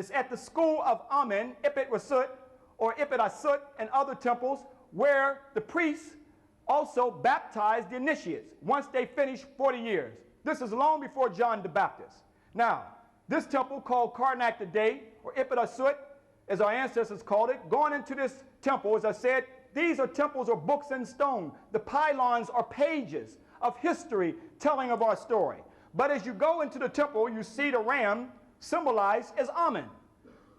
It's at the school of Amen, Ipit Rasut, or Ipit Asut, and other temples where the priests also baptized the initiates once they finished 40 years. This is long before John the Baptist. Now, this temple called Karnak today, or Ipit Asut, as our ancestors called it, going into this temple, as I said, these are temples or books in stone. The pylons are pages of history telling of our story. But as you go into the temple, you see the ram symbolized as Amen.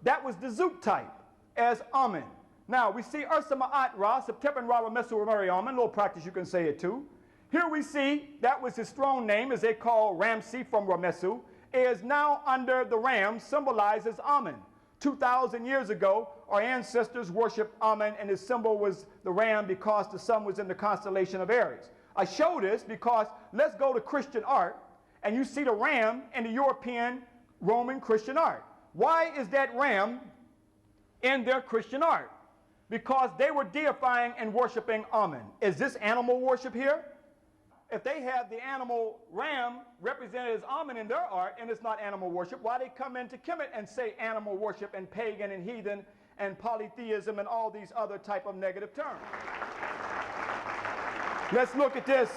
That was the Zoot type as Amen. Now, we see Ursa Ma'at Ra, Septepan Ra Ramesu Ramari Amen, a little practice you can say it too. Here we see that was his throne name, as they call Ramsey from Ramesu, is now under the ram, symbolized as Amen. 2,000 years ago, our ancestors worshiped Amen, and his symbol was the ram because the sun was in the constellation of Aries. I show this because let's go to Christian art, and you see the ram in the European Roman Christian art. Why is that ram in their Christian art? Because they were deifying and worshiping Amen. Is this animal worship here? If they have the animal ram represented as Amen in their art, and it's not animal worship, why they come into Kemet and say animal worship and pagan and heathen and polytheism and all these other type of negative terms? Let's look at this.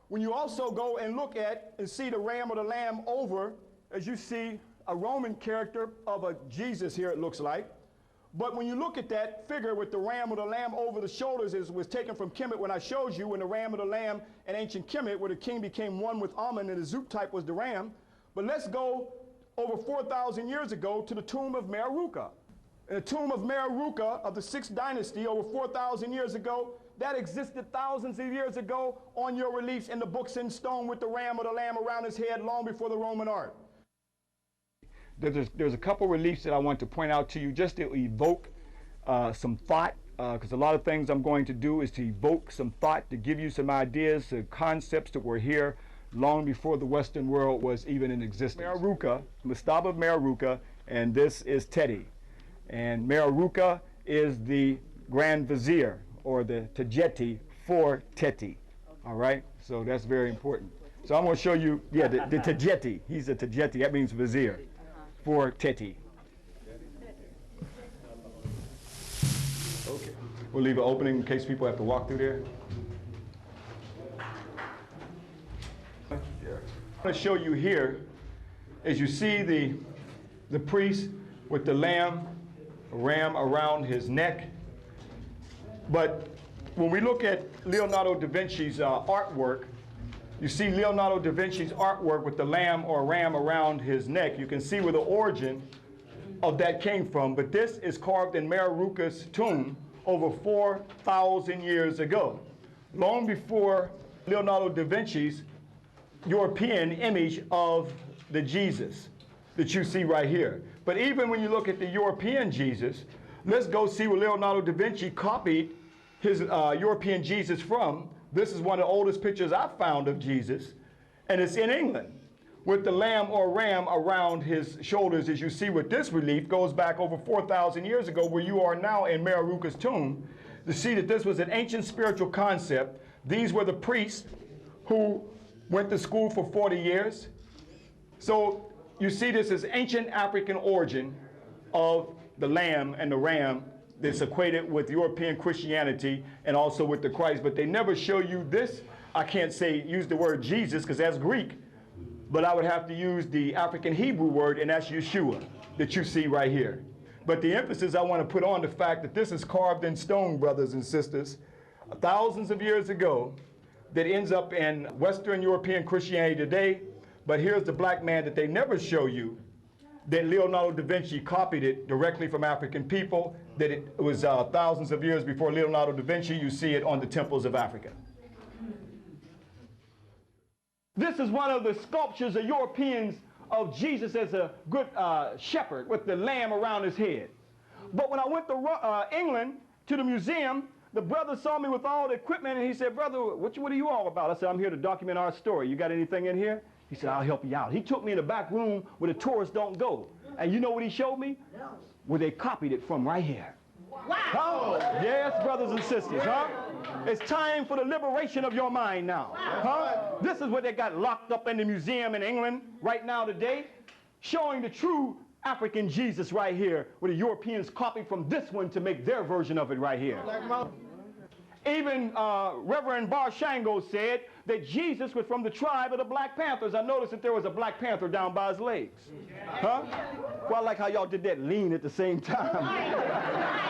When you also go and look at and see the ram or the lamb over, as you see a Roman character of a Jesus here, it looks like. But when you look at that figure with the ram or the lamb over the shoulders, it was taken from Kemet when I showed you when the ram or the lamb in ancient Kemet, where the king became one with Amen and the Zoot type was the ram. But let's go over 4,000 years ago to the tomb of Meroruka. In the tomb of Meroruka of the 6th dynasty over 4,000 years ago, that existed thousands of years ago on your reliefs in the books in stone with the ram or the lamb around his head long before the Roman art. There's a couple reliefs that I want to point out to you just to evoke some thought, because a lot of things I'm going to do is to evoke some thought, to give you some ideas, concepts that were here long before the Western world was even in existence. Meroruka, Mastaba of Meroruka, and this is Teti. And Meroruka is the Grand Vizier, or the Tajeti for Teti. All right? So that's very important. So I'm going to show you, yeah, the Tajeti. He's a Tajeti. That means Vizier for Teti. Okay. We'll leave an opening in case people have to walk through there. I'm going to show you here, as you see the priest with the ram around his neck. But when we look at Leonardo da Vinci's artwork, you see Leonardo da Vinci's artwork with the lamb or ram around his neck. You can see where the origin of that came from. But this is carved in Meroruka's tomb over 4,000 years ago, long before Leonardo da Vinci's European image of the Jesus that you see right here. But even when you look at the European Jesus, let's go see where Leonardo da Vinci copied his European Jesus from. This is one of the oldest pictures I've found of Jesus, and it's in England, with the lamb or ram around his shoulders. As you see with this relief, goes back over 4,000 years ago, where you are now in Meroruka's tomb, to see that this was an ancient spiritual concept. These were the priests who went to school for 40 years. So you see this as ancient African origin of the lamb and the ram that's equated with European Christianity and also with the Christ. But they never show you this. I can't say use the word Jesus because that's Greek, but I would have to use the African Hebrew word, and that's Yeshua that you see right here. But the emphasis I want to put on the fact that this is carved in stone, brothers and sisters, thousands of years ago, that ends up in Western European Christianity today. But here's the black man that they never show you, that Leonardo da Vinci copied it directly from African people, that it was thousands of years before Leonardo da Vinci. You see it on the temples of Africa. This is one of the sculptures of Europeans of Jesus as a good shepherd with the lamb around his head. But when I went to England to the museum, the brother saw me with all the equipment, and he said, "Brother, what are you all about?" I said, "I'm here to document our story. You got anything in here?" He said, "I'll help you out." He took me in the back room where the tourists don't go. And you know what he showed me? Where they copied it from right here. Wow! Oh, yes, brothers and sisters, huh? It's time for the liberation of your mind now. Huh? This is what they got locked up in the museum in England right now today. showing the true African Jesus right here, where the Europeans copied from this one to make their version of it right here. Even Reverend Bar Shango said that Jesus was from the tribe of the Black Panthers. I noticed that there was a Black Panther down by his legs. Huh? Well, I like how y'all did that lean at the same time.